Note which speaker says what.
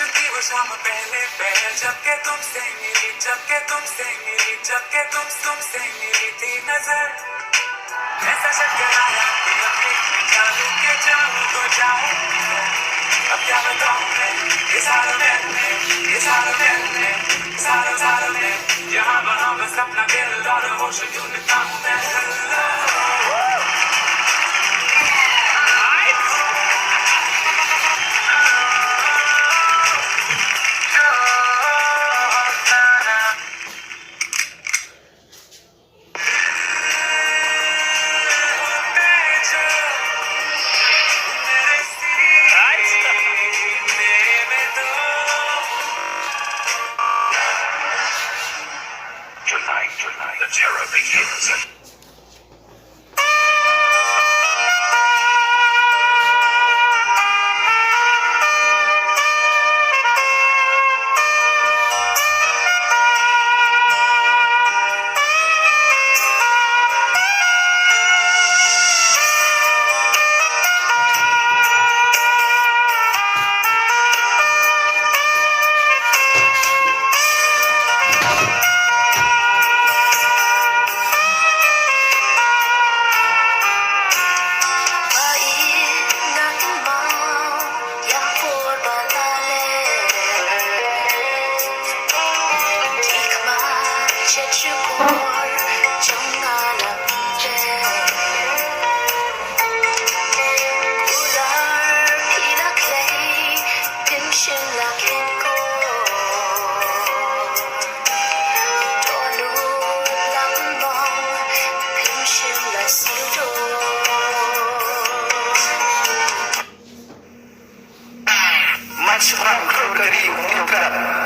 Speaker 1: चुकी वो शाम पहले पहल जब के तुमसे मिली थी नजर ऐसा चक्कर आया कि अब एक में जाऊं के जाऊं तो जाऊं अब क्या बताऊं मैं ये सारा मैं यहाँ वहाँ बस अपना दिल और होश ढूंढता हूँ मैं Tonight, the terror begins. Mas perang kau kari